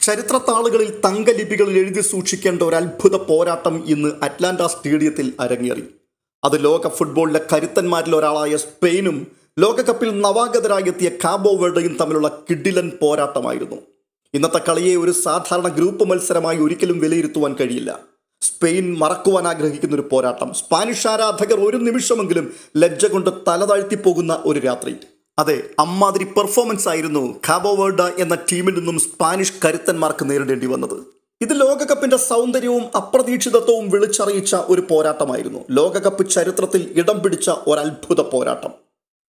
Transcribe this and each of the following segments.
ചരിത്രത്താളുകളിൽ തങ്കലിപികളിൽ എഴുതി സൂക്ഷിക്കേണ്ട ഒരു അത്ഭുത പോരാട്ടം ഇന്ന് അറ്റ്ലാന്റ സ്റ്റേഡിയത്തിൽ അരങ്ങേറി. അത് ലോക ഫുട്ബോളിലെ കരുത്തന്മാരിൽ ഒരാളായ സ്പെയിനും ലോകകപ്പിൽ നവാഗതരായി എത്തിയ കാബോ വെർഡയും തമ്മിലുള്ള കിടിലൻ പോരാട്ടമായിരുന്നു. ഇന്നത്തെ കളിയെ ഒരു സാധാരണ ഗ്രൂപ്പ് മത്സരമായി ഒരിക്കലും വിലയിരുത്തുവാൻ കഴിയില്ല. സ്പെയിൻ മറക്കുവാൻ ആഗ്രഹിക്കുന്ന ഒരു പോരാട്ടം, സ്പാനിഷ് ആരാധകർ ഒരു നിമിഷമെങ്കിലും ലജ്ജ കൊണ്ട് തലതാഴ്ത്തിപ്പോകുന്ന ഒരു രാത്രി. അതെ, അമ്മാതിരി പെർഫോമൻസ് ആയിരുന്നു കാബോ വെർഡ എന്ന ടീമിൽ നിന്നും സ്പാനിഷ് കരുത്തന്മാർക്ക് നേരിടേണ്ടി വന്നത്. ഇത് ലോകകപ്പിന്റെ സൗന്ദര്യവും അപ്രതീക്ഷിതത്വവും വിളിച്ചറിയിച്ച ഒരു പോരാട്ടമായിരുന്നു. ലോകകപ്പ് ചരിത്രത്തിൽ ഇടം പിടിച്ച ഒരത്ഭുത പോരാട്ടം.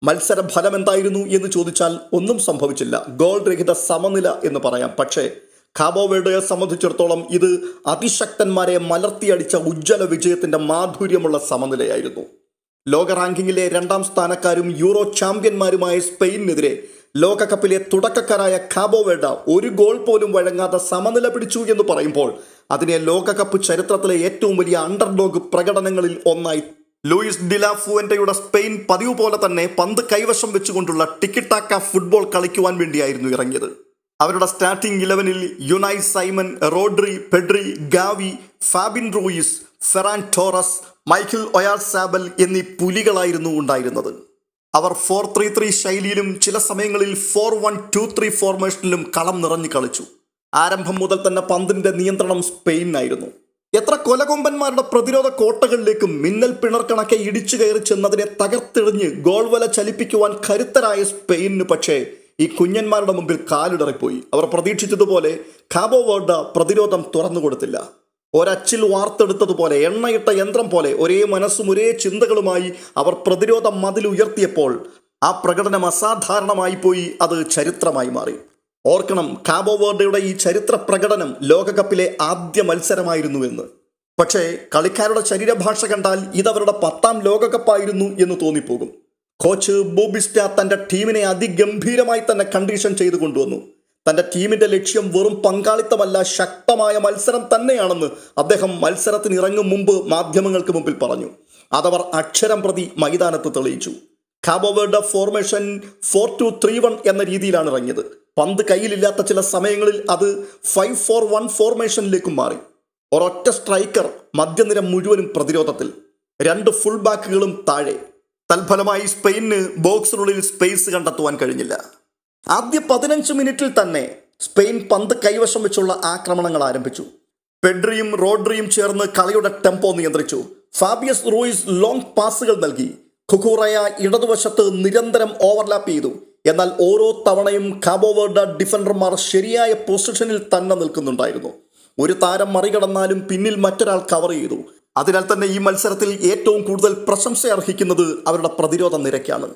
മത്സര ഫലം എന്തായിരുന്നു എന്ന് ചോദിച്ചാൽ ഒന്നും സംഭവിച്ചില്ല. ഗോൾ രഹിത സമനില എന്ന് പറയാം. പക്ഷേ കാബോ വെർഡയെ സംബന്ധിച്ചിടത്തോളം ഇത് അതിശക്തന്മാരെ മലർത്തിയടിച്ച ഉജ്ജ്വല വിജയത്തിന്റെ മാധുര്യമുള്ള സമനിലയായിരുന്നു. ലോക റാങ്കിങ്ങിലെ 2ാം സ്ഥാനക്കാരും യൂറോ ചാമ്പ്യന്മാരുമായ സ്പെയിനെതിരെ ലോകകപ്പിലെ തുടക്കക്കാരായ കാബോ വെർഡ ഒരു ഗോൾ പോലും വഴങ്ങാതെ സമനില പിടിച്ചു എന്ന് പറയുമ്പോൾ അതിനെ ലോകകപ്പ് ചരിത്രത്തിലെ ഏറ്റവും വലിയ അണ്ടർഡോഗ് പ്രകടനങ്ങളിൽ ഒന്നായി ലൂയിസ് ഡിലാ ഫുവന്റയുടെ സ്പെയിൻ പതിവ് പോലെ തന്നെ പന്ത് കൈവശം വെച്ചുകൊണ്ടുള്ള ടിക്കിടാക്ക ഫുട്ബോൾ കളിക്കുവാൻ വേണ്ടിയായിരുന്നു ഇറങ്ങിയത്. അവരുടെ സ്റ്റാർട്ടിംഗ് 11-ൽ Unai Simon, Rodri, Pedri, Gavi, Fabian Ruiz, Ferran Torres, Mikel Oyarzabal എന്നീ പുലികളായിരുന്നു ഉണ്ടായിരുന്നത്. അവർ 4-3-3 ശൈലിയിലും ചില സമയങ്ങളിൽ 4-1-2-3 ഫോർമേഷനിലും കളം നിറഞ്ഞു കളിച്ചു. ആരംഭം മുതൽ തന്നെ പന്തിന്റെ നിയന്ത്രണം സ്പെയിനായിരുന്നു. എത്ര കൊലകൊമ്പന്മാരുടെ പ്രതിരോധ കോട്ടകളിലേക്കും മിന്നൽ പിണർക്കണക്കെ ഇടിച്ചു കയറി ചെന്നതിനെ തകർത്തെറിഞ്ഞ് ഗോൾ വല ചലിപ്പിക്കുവാൻ കരുത്തരായ സ്പെയിനിന് പക്ഷേ ഈ കുഞ്ഞന്മാരുടെ മുമ്പിൽ കാലിടറിപ്പോയി. അവർ പ്രതീക്ഷിച്ചതുപോലെ കാബോ വെർഡ പ്രതിരോധം തുറന്നു കൊടുത്തില്ല. ഒരച്ചിൽ വാർത്തെടുത്തതുപോലെ, എണ്ണയിട്ട യന്ത്രം പോലെ ഒരേ മനസ്സും ഒരേ ചിന്തകളുമായി അവർ പ്രതിരോധ മതിൽ ഉയർത്തിയപ്പോൾ ആ പ്രകടനം അസാധാരണമായി പോയി. അത് ചരിത്രമായി മാറി. ഓർക്കണം, കാബോ വെർഡയുടെ ഈ ചരിത്ര പ്രകടനം ലോകകപ്പിലെ ആദ്യ മത്സരമായിരുന്നു എന്ന്. പക്ഷേ കളിക്കാരുടെ ശരീരഭാഷ കണ്ടാൽ ഇതവരുടെ 10ാം ലോകകപ്പായിരുന്നു എന്ന് തോന്നിപ്പോകും. കോച്ച് ബോബിസ്റ്റ തൻ്റെ ടീമിനെ അതിഗംഭീരമായി തന്നെ കണ്ടീഷൻ ചെയ്തു കൊണ്ടുവന്നു. തൻ്റെ ടീമിൻ്റെ ലക്ഷ്യം വെറും പങ്കാളിത്തമല്ല, ശക്തമായ മത്സരം തന്നെയാണെന്ന് അദ്ദേഹം മത്സരത്തിന് ഇറങ്ങും മുമ്പ് മാധ്യമങ്ങൾക്ക് മുമ്പിൽ പറഞ്ഞു. അതവർ അക്ഷരം പ്രതി മൈതാനത്ത് തെളിയിച്ചു. കാബോ വെർഡ ഫോർമേഷൻ 4-2-3-1 എന്ന രീതിയിലാണ് ഇറങ്ങിയത്. പന്ത് കയ്യിലില്ലാത്ത ചില സമയങ്ങളിൽ അത് 5-4-1 ഫോർമേഷനിലേക്കും മാറി. ഒരൊറ്റ സ്ട്രൈക്കർ, മധ്യനിര മുഴുവനും പ്രതിരോധത്തിൽ, 2 ഫുൾ ബാക്കുകളും താഴെ. തൽഫലമായി സ്പെയിനിന് ബോക്സിനുള്ളിൽ സ്പേസ് കണ്ടെത്തുവാൻ കഴിഞ്ഞില്ല. ആദ്യ 15 മിനിറ്റിൽ തന്നെ സ്പെയിൻ പന്ത് കൈവശം വെച്ചുള്ള ആക്രമണങ്ങൾ ആരംഭിച്ചു. പെഡ്രിയും റോഡ്രിയും ചേർന്ന് കളിയുടെ ടെമ്പോ നിയന്ത്രിച്ചു. ഫാബിയസ് റൂയിസ് ലോങ് പാസുകൾ നൽകി. കുക്കുറയ ഇടതുവശത്ത് നിരന്തരം ഓവർലാപ്പ് ചെയ്തു. എന്നാൽ ഓരോ തവണയും കാബോ വെർഡ ഡിഫൻഡർമാർ ശരിയായ പൊസിഷനിൽ തന്നെ നിൽക്കുന്നുണ്ടായിരുന്നു. ഒരു താരം മറികടന്നാലും പിന്നിൽ മറ്റൊരാൾ കവർ ചെയ്തു. അതിനാൽ തന്നെ ഈ മത്സരത്തിൽ ഏറ്റവും കൂടുതൽ പ്രശംസ അർഹിക്കുന്നത് അവരുടെ പ്രതിരോധ നിരക്കാണ്.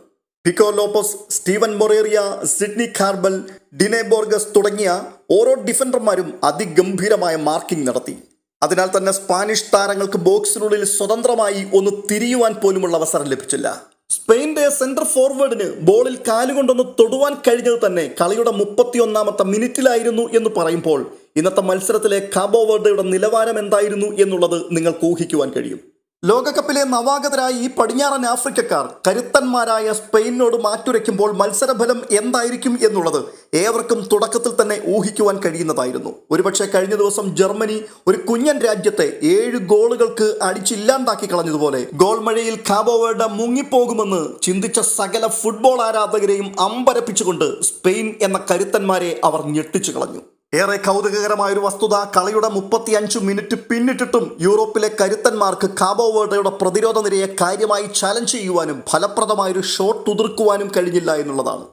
പിക്കോ ലോപ്പസ്, സ്റ്റീവൻ മൊറേറിയ, സിഡ്നി കാർബൽ, ഡിനെ ബോർഗസ് തുടങ്ങിയ ഓരോ ഡിഫൻഡർമാരും അതിഗംഭീരമായ മാർക്കിംഗ് നടത്തി. അതിനാൽ തന്നെ സ്പാനിഷ് താരങ്ങൾക്ക് ബോക്സിനുള്ളിൽ സ്വതന്ത്രമായി ഒന്ന് തിരിയുവാൻ പോലുമുള്ള അവസരം ലഭിച്ചില്ല. സ്പെയിൻ്റെ സെൻട്രൽ ഫോർവേഡിന് ബോളിൽ കാലുകൊണ്ടൊന്ന് തൊടുവാൻ കഴിഞ്ഞത് തന്നെ കളിയുടെ 31ാമത്തെ മിനിറ്റിലായിരുന്നു എന്ന് പറയുമ്പോൾ ഇന്നത്തെ മത്സരത്തിലെ കാബോ വെർഡയുടെ നിലവാരം എന്തായിരുന്നു എന്നുള്ളത് നിങ്ങൾക്ക് ഊഹിക്കുവാൻ കഴിയും. ലോകകപ്പിലെ നവാഗതരായ ഈ പടിഞ്ഞാറൻ ആഫ്രിക്കക്കാർ കരുത്തന്മാരായ സ്പെയിനോട് മാറ്റുരയ്ക്കുമ്പോൾ മത്സരഫലം എന്തായിരിക്കും എന്നുള്ളത് ഏവർക്കും തുടക്കത്തിൽ തന്നെ ഊഹിക്കുവാൻ കഴിയുന്നതായിരുന്നു. ഒരുപക്ഷെ കഴിഞ്ഞ ദിവസം ജർമ്മനി ഒരു കുഞ്ഞൻ രാജ്യത്തെ 7 ഗോളുകൾക്ക് അടിച്ചില്ലാണ്ടാക്കി കളഞ്ഞതുപോലെ ഗോൾ മഴയിൽ കാബോ വെർഡ മുങ്ങിപ്പോകുമെന്ന് ചിന്തിച്ച സകല ഫുട്ബോൾ ആരാധകരെയും അമ്പരപ്പിച്ചുകൊണ്ട് സ്പെയിൻ എന്ന കരുത്തന്മാരെ അവർ ഞെട്ടിച്ചു കളഞ്ഞു. ഏറെ കൗതുകകരമായൊരു വസ്തുത, കളിയുടെ 35 മിനിറ്റ് പിന്നിട്ടിട്ടും യൂറോപ്പിലെ കരുത്തന്മാർക്ക് കാബോ വെർഡയുടെ പ്രതിരോധ നിരയെ കാര്യമായി ചാലഞ്ച് ചെയ്യുവാനും ഫലപ്രദമായൊരു ഷോട്ട് ഉതിർക്കുവാനും കഴിഞ്ഞില്ല എന്നുള്ളതാണ്.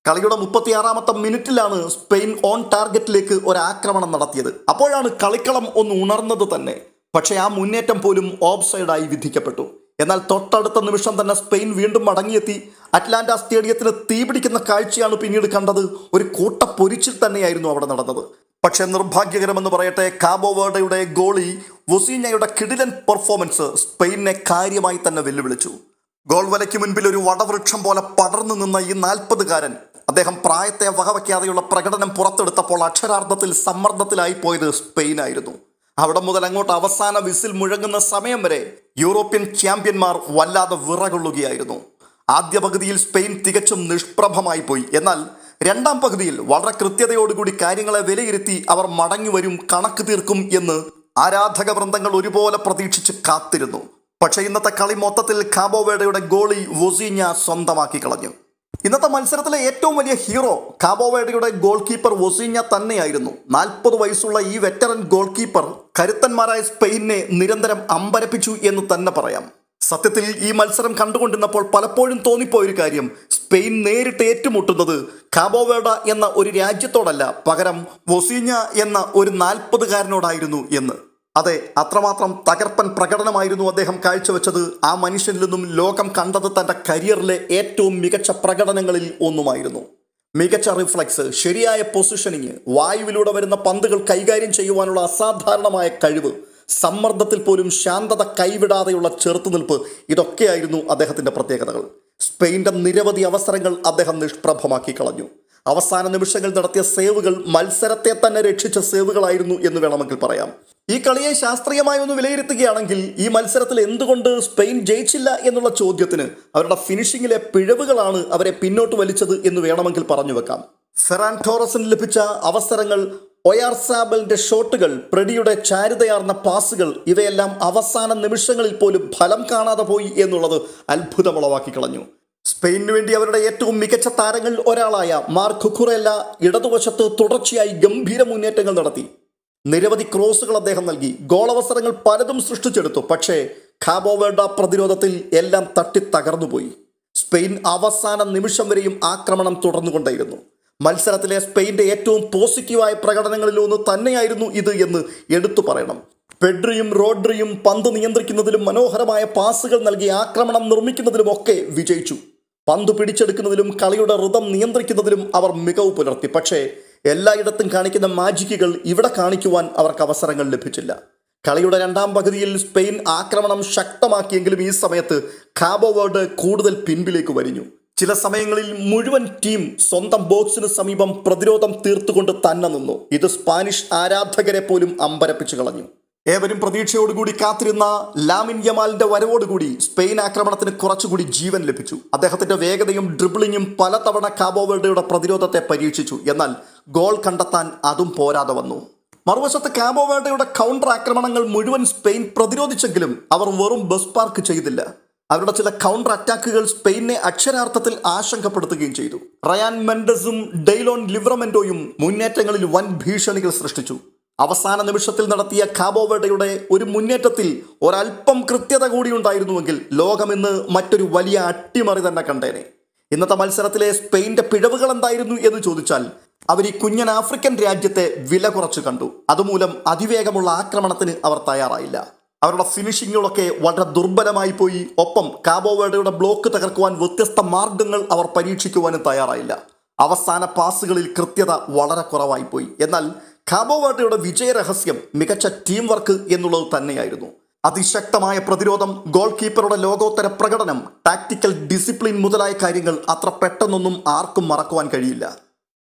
കളിയുടെ 36ാമത്തെ മിനിറ്റിലാണ് സ്പെയിൻ ഓൺ ടാർഗറ്റിലേക്ക് ഒരു ആക്രമണം നടത്തിയത്. അപ്പോഴാണ് കളിക്കളം ഒന്ന് ഉണർന്നത് തന്നെ. പക്ഷേ ആ മുന്നേറ്റം പോലും ഓഫ് സൈഡായി വിധിക്കപ്പെട്ടു. എന്നാൽ തൊട്ടടുത്ത നിമിഷം തന്നെ സ്പെയിൻ വീണ്ടും മടങ്ങിയെത്തി. അറ്റ്ലാന്റ സ്റ്റേഡിയത്തിന് തീപിടിക്കുന്ന കാഴ്ചയാണ് പിന്നീട് കണ്ടത്. ഒരു കൂട്ട പൊരിച്ചിൽ തന്നെയായിരുന്നു അവിടെ നടന്നത്. പക്ഷേ നിർഭാഗ്യകരമെന്ന് പറയട്ടെ, കാബോ വെർഡയുടെ ഗോളി വൊസീഞ്ഞയുടെ കിടിലൻ പെർഫോമൻസ് സ്പെയിനെ കാര്യമായി തന്നെ വെല്ലുവിളിച്ചു. ഗോൾ വലയ്ക്ക് മുൻപിൽ ഒരു വടവൃക്ഷം പോലെ പടർന്നു നിന്ന ഈ 40-കാരൻ അദ്ദേഹം പ്രായത്തെ വകവയ്ക്കാതെയുള്ള പ്രകടനം പുറത്തെടുത്തപ്പോൾ അക്ഷരാർത്ഥത്തിൽ സമ്മർദ്ദത്തിലായി പോയത് സ്പെയിനായിരുന്നു. അവിടെ മുതൽ അങ്ങോട്ട് അവസാന വിസിൽ മുഴങ്ങുന്ന സമയം വരെ യൂറോപ്യൻ ചാമ്പ്യന്മാർ വല്ലാതെ വിറകൊള്ളുകയായിരുന്നു. ആദ്യ പകുതിയിൽ സ്പെയിൻ തികച്ചും നിഷ്പ്രഭമായി പോയി. എന്നാൽ രണ്ടാം പകുതിയിൽ വളരെ കൃത്യതയോടുകൂടി കാര്യങ്ങളെ വിലയിരുത്തി അവർ മടങ്ങി വരും, കണക്ക് തീർക്കും എന്ന് ആരാധക വൃന്ദങ്ങൾ ഒരുപോലെ പ്രതീക്ഷിച്ച് കാത്തിരുന്നു. പക്ഷേ ഇന്നത്തെ കളി മൊത്തത്തിൽ കാബോ വെർഡയുടെ ഗോളി വൊസീഞ്ഞ സ്വന്തമാക്കി കളഞ്ഞു. ഇന്നത്തെ മത്സരത്തിലെ ഏറ്റവും വലിയ ഹീറോ കാബോ വെർഡയുടെ ഗോൾ കീപ്പർ വൊസീഞ്ഞ തന്നെയായിരുന്നു. 40 വയസ്സുള്ള ഈ വെറ്ററൻ ഗോൾ കീപ്പർ കരുത്തന്മാരായ സ്പെയിനെ നിരന്തരം അമ്പരപ്പിച്ചു എന്ന് തന്നെ പറയാം. സത്യത്തിൽ ഈ മത്സരം കണ്ടുകൊണ്ടിരുന്നപ്പോൾ പലപ്പോഴും തോന്നിപ്പോയൊരു കാര്യം, സ്പെയിൻ നേരിട്ട് ഏറ്റുമുട്ടുന്നത് കാബോ വെർഡ എന്ന ഒരു രാജ്യത്തോടല്ല, പകരം വൊസീഞ്ഞ എന്ന ഒരു 40-കാരനോടായിരുന്നു എന്ന്. അതെ, അത്രമാത്രം തകർപ്പൻ പ്രകടനമായിരുന്നു അദ്ദേഹം കാഴ്ചവെച്ചത്. ആ മനുഷ്യനിൽ നിന്നും ലോകം കണ്ടത് തൻ്റെ കരിയറിലെ ഏറ്റവും മികച്ച പ്രകടനങ്ങളിൽ ഒന്നുമായിരുന്നു. മികച്ച റിഫ്ലക്സ്, ശരിയായ പൊസിഷനിങ്, വായുവിലൂടെ വരുന്ന പന്തുകൾ കൈകാര്യം ചെയ്യുവാനുള്ള അസാധാരണമായ കഴിവ്, സമ്മർദ്ദത്തിൽ പോലും ശാന്തത കൈവിടാതെയുള്ള ചെറുത്തുനിൽപ്പ്, ഇതൊക്കെയായിരുന്നു അദ്ദേഹത്തിൻ്റെ പ്രത്യേകതകൾ. സ്പെയിൻ്റെ നിരവധി അവസരങ്ങൾ അദ്ദേഹം നിഷ്പ്രഭമാക്കി കളഞ്ഞു. അവസാന നിമിഷങ്ങൾ നടത്തിയ സേവുകൾ മത്സരത്തെ തന്നെ രക്ഷിച്ച സേവുകളായിരുന്നു എന്ന് വേണമെങ്കിൽ പറയാം. ഈ കളിയെ ശാസ്ത്രീയമായി ഒന്ന് വിലയിരുത്തുകയാണെങ്കിൽ ഈ മത്സരത്തിൽ എന്തുകൊണ്ട് സ്പെയിൻ ജയിച്ചില്ല എന്നുള്ള ചോദ്യത്തിന് അവരുടെ ഫിനിഷിങ്ങിലെ പിഴവുകളാണ് അവരെ പിന്നോട്ട് വലിച്ചത് എന്ന് വേണമെങ്കിൽ പറഞ്ഞു വെക്കാം. ഫെറാൻ ടോറസിന് ലഭിച്ച അവസരങ്ങൾ, ഒയാർസാബലിന്റെ ഷോട്ടുകൾ, പ്രെഡിയുടെ ചാരുതയാർന്ന പാസുകൾ, ഇവയെല്ലാം അവസാന നിമിഷങ്ങളിൽ പോലും ഫലം കാണാതെ പോയി എന്നുള്ളത് അത്ഭുതമുളവാക്കി കളഞ്ഞു. സ്പെയിനു വേണ്ടി അവരുടെ ഏറ്റവും മികച്ച താരങ്ങളിൽ ഒരാളായ മാർക്ക് കുക്കുറെല്ല ഇടതുവശത്ത് തുടർച്ചയായി ഗംഭീര മുന്നേറ്റങ്ങൾ നടത്തി. നിരവധി ക്രോസുകൾ അദ്ദേഹം നൽകി, ഗോൾ അവസരങ്ങൾ പലതും സൃഷ്ടിച്ചെടുത്തു. പക്ഷേ കാബോ വെർഡ പ്രതിരോധത്തിൽ എല്ലാം തട്ടി തകർന്നുപോയി. സ്പെയിൻ അവസാന നിമിഷം വരെയും ആക്രമണം തുടർന്നുകൊണ്ടേയിരുന്നു. മത്സരത്തിലെ സ്പെയിൻ്റെ ഏറ്റവും പോസിറ്റീവായ പ്രകടനങ്ങളിൽ ഒന്ന് തന്നെയായിരുന്നു ഇത് എന്ന് എടുത്തു പറയണം. പെഡ്രിയും റോഡ്രിയും പന്ത് നിയന്ത്രിക്കുന്നതിലും മനോഹരമായ പാസുകൾ നൽകി ആക്രമണം നിർമ്മിക്കുന്നതിലുമൊക്കെ വിജയിച്ചു. പന്ത് പിടിച്ചെടുക്കുന്നതിലും കളിയുടെ ഋതം നിയന്ത്രിക്കുന്നതിലും അവർ മികവ് പുലർത്തി. പക്ഷേ എല്ലായിടത്തും കാണിക്കുന്ന മാജിക്കുകൾ ഇവിടെ കാണിക്കുവാൻ അവർക്ക് അവസരങ്ങൾ ലഭിച്ചില്ല. കളിയുടെ രണ്ടാം പകുതിയിൽ സ്പെയിൻ ആക്രമണം ശക്തമാക്കിയെങ്കിലും ഈ സമയത്ത് കാബോ വെർഡ കൂടുതൽ പിൻപിലേക്ക് വലിഞ്ഞു. ചില സമയങ്ങളിൽ മുഴുവൻ ടീം സ്വന്തം ബോക്സിന് സമീപം പ്രതിരോധം തീർത്തുകൊണ്ട് തന്നെ നിന്നു. ഇത് സ്പാനിഷ് ആരാധകരെ പോലും അമ്പരപ്പിച്ചു കളഞ്ഞു. ഏവരും പ്രതീക്ഷയോടുകൂടി കാത്തിരുന്ന ലാമിൻ യമാലിന്റെ വരവോടുകൂടി സ്പെയിൻ ആക്രമണത്തിന് കുറച്ചുകൂടി ജീവൻ ലഭിച്ചു. അദ്ദേഹത്തിന്റെ വേഗതയും ഡ്രിബിളിങ്ങും പലതവണ കാബോ വെർഡയുടെ പ്രതിരോധത്തെ പരീക്ഷിച്ചു. എന്നാൽ ഗോൾ കണ്ടെത്താൻ അതും പോരാതെ വന്നു. മറുവശത്ത് കാബോ വെർഡയുടെ കൗണ്ടർ ആക്രമണങ്ങൾ മുഴുവൻ സ്പെയിൻ പ്രതിരോധിച്ചെങ്കിലും അവർ വെറും ബസ് പാർക്ക് ചെയ്തില്ല. അവരുടെ ചില കൗണ്ടർ അറ്റാക്കുകൾ സ്പെയിനെ അക്ഷരാർത്ഥത്തിൽ ആശങ്കപ്പെടുത്തുകയും ചെയ്തു. റയാൻ മെൻഡസും ഡെയ്ലോൺ ലിവ്രമെന്റോയും മുന്നേറ്റങ്ങളിൽ വൻ ഭീഷണികൾ സൃഷ്ടിച്ചു. അവസാന നിമിഷത്തിൽ നടത്തിയ കാബോ വെർഡയുടെ ഒരു മുന്നേറ്റത്തിൽ ഒരല്പം കൃത്യത കൂടി ഉണ്ടായിരുന്നുവെങ്കിൽ ലോകം ഇന്ന് മറ്റൊരു വലിയ അട്ടിമറി തന്നെ കണ്ടേനെ. ഇന്നത്തെ മത്സരത്തിലെ സ്പെയിൻ്റെ പിഴവുകൾ എന്തായിരുന്നു എന്ന് ചോദിച്ചാൽ, അവർ ഈ കുഞ്ഞൻ ആഫ്രിക്കൻ രാജ്യത്തെ വില കുറച്ച് കണ്ടു. അതുമൂലം അതിവേഗമുള്ള ആക്രമണത്തിന് അവർ തയ്യാറായില്ല. അവരുടെ ഫിനിഷിങ്ങുകളൊക്കെ വളരെ ദുർബലമായി പോയി. ഒപ്പം കാബോ വെർഡയുടെ ബ്ലോക്ക് തകർക്കുവാൻ വ്യത്യസ്ത മാർഗങ്ങൾ അവർ പരീക്ഷിക്കുവാനും തയ്യാറായില്ല. അവസാന പാസുകളിൽ കൃത്യത വളരെ കുറവായി പോയി. എന്നാൽ കാബോ വെർഡയുടെ വിജയരഹസ്യം മികച്ച ടീം വർക്ക് എന്നുള്ളത് തന്നെയായിരുന്നു. അതിശക്തമായ പ്രതിരോധം, ഗോൾ കീപ്പറുടെ ലോകോത്തര പ്രകടനം, ടാക്ടിക്കൽ ഡിസിപ്ലിൻ മുതലായ കാര്യങ്ങൾ അത്ര പെട്ടെന്നൊന്നും ആർക്കും മറക്കുവാൻ കഴിയില്ല.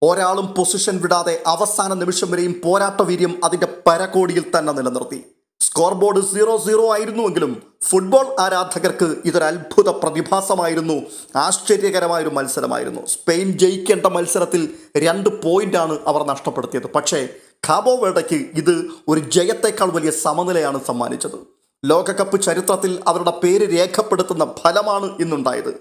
ഒരാളും പൊസിഷൻ വിടാതെ അവസാന നിമിഷം വരെയും പോരാട്ടവീര്യം അതിൻ്റെ പരകോടിയിൽ തന്നെ നിലനിർത്തി. സ്കോർ ബോർഡ് 0-0 ആയിരുന്നുവെങ്കിലും ഫുട്ബോൾ ആരാധകർക്ക് ഇതൊരു അത്ഭുത പ്രതിഭാസമായിരുന്നു. ആശ്ചര്യകരമായൊരു മത്സരമായിരുന്നു. സ്പെയിൻ ജയിക്കേണ്ട മത്സരത്തിൽ 2 പോയിന്റാണ് അവർ നഷ്ടപ്പെടുത്തിയത്. പക്ഷേ കാബോ വെർഡയ്ക്ക് ഇത് ഒരു ജയത്തേക്കാൾ വലിയ സമനിലയാണ് സമ്മാനിച്ചത്. ലോകകപ്പ് ചരിത്രത്തിൽ അവരുടെ പേര് രേഖപ്പെടുത്തുന്ന ഫലമാണ് ഇന്നുണ്ടായത്.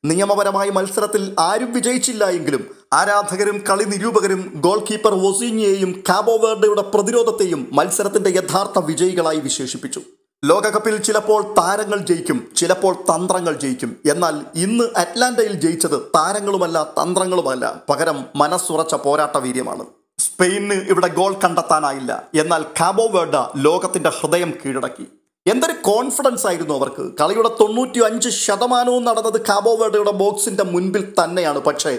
നിയമപരമായ മത്സരത്തിൽ ആരും വിജയിച്ചില്ല എങ്കിലും ആരാധകരും കളി നിരൂപകരും ഗോൾ കീപ്പർ വൊസീഞ്ഞയെയും കാബോ വെർഡയുടെ പ്രതിരോധത്തെയും മത്സരത്തിന്റെ യഥാർത്ഥ വിജയികളായി വിശേഷിപ്പിച്ചു. ലോകകപ്പിൽ ചിലപ്പോൾ താരങ്ങൾ ജയിക്കും, ചിലപ്പോൾ തന്ത്രങ്ങൾ ജയിക്കും. എന്നാൽ ഇന്ന് അറ്റ്ലാന്റയിൽ ജയിച്ചത് താരങ്ങളുമല്ല തന്ത്രങ്ങളുമല്ല, പകരം മനസ്സുറച്ച പോരാട്ട വീര്യമാണ്. സ്പെയിന് ഇവിടെ ഗോൾ കണ്ടെത്താനായില്ല. എന്നാൽ കാബോ വെർഡ ലോകത്തിന്റെ ഹൃദയം കീഴടക്കി. എന്തൊരു കോൺഫിഡൻസ് ആയിരുന്നു അവർക്ക്. കളിയുടെ 95% നടന്നത് കാബോ വെർഡയുടെ ബോക്സിന്റെ മുൻപിൽ തന്നെയാണ്. പക്ഷേ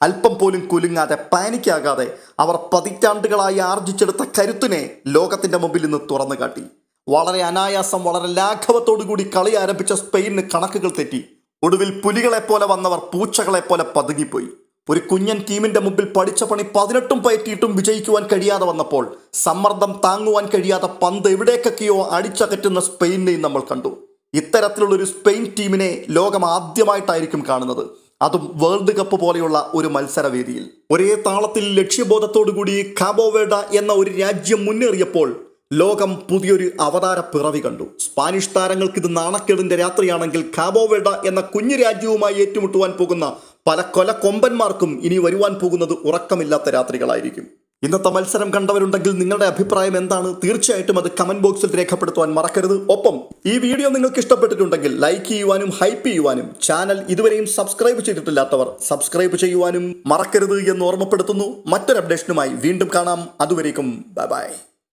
അല്പം പോലും കുലുങ്ങാതെ, പാനിക്കാകാതെ അവർ പതിറ്റാണ്ടുകളായി ആർജിച്ചെടുത്ത കരുത്തിനെ ലോകത്തിന്റെ മുമ്പിൽ ഇന്ന് തുറന്നു കാട്ടി. വളരെ അനായാസം, വളരെ ലാഘവത്തോടുകൂടി കളി ആരംഭിച്ച സ്പെയിന് കണക്കുകൾ തെറ്റി. ഒടുവിൽ പുലികളെപ്പോലെ വന്നവർ പൂച്ചകളെപ്പോലെ പതുങ്ങിപ്പോയി. ഒരു കുഞ്ഞൻ ടീമിന്റെ മുമ്പിൽ പഠിച്ച പണി 18 പയറ്റിയിട്ടും വിജയിക്കുവാൻ കഴിയാതെ വന്നപ്പോൾ സമ്മർദ്ദം താങ്ങുവാൻ കഴിയാതെ പന്ത് എവിടേക്കൊക്കെയോ അടിച്ചകറ്റുന്ന സ്പെയിനെയും നമ്മൾ കണ്ടു. ഇത്തരത്തിലുള്ളൊരു സ്പെയിൻ ടീമിനെ ലോകം ആദ്യമായിട്ടായിരിക്കും കാണുന്നത്. അതും വേൾഡ് കപ്പ് പോലെയുള്ള ഒരു മത്സരവേദിയിൽ. ഒരേ താളത്തിൽ ലക്ഷ്യബോധത്തോടുകൂടി കാബോ വെർഡ എന്ന ഒരു രാജ്യം മുന്നേറിയപ്പോൾ ലോകം പുതിയൊരു അവതാര പിറവി കണ്ടു. സ്പാനിഷ് താരങ്ങൾക്ക് ഇത് നാണക്കേടിന്റെ രാത്രിയാണെങ്കിൽ കാബോ വെർഡ എന്ന കുഞ്ഞു രാജ്യവുമായി ഏറ്റുമുട്ടുവാൻ പോകുന്ന പല കൊമ്പന്മാർക്കും ഇനി വരുവാൻ പോകുന്നത് ഉറക്കമില്ലാത്ത രാത്രികളായിരിക്കും. ഇന്നത്തെ മത്സരം കണ്ടവരുണ്ടെങ്കിൽ നിങ്ങളുടെ അഭിപ്രായം എന്താണ്? തീർച്ചയായിട്ടും അത് കമന്റ് ബോക്സിൽ രേഖപ്പെടുത്തുവാൻ മറക്കരുത്. ഒപ്പം ഈ വീഡിയോ നിങ്ങൾക്ക് ഇഷ്ടപ്പെട്ടിട്ടുണ്ടെങ്കിൽ ലൈക്ക് ചെയ്യുവാനും ഹൈപ്പ് ചെയ്യുവാനും ചാനൽ ഇതുവരെയും സബ്സ്ക്രൈബ് ചെയ്തിട്ടില്ലാത്തവർ സബ്സ്ക്രൈബ് ചെയ്യുവാനും മറക്കരുത് എന്ന് ഓർമ്മപ്പെടുത്തുന്നു. മറ്റൊരു അപ്ഡേഷനുമായി വീണ്ടും കാണാം. അതുവരേക്കും ബൈ ബൈ.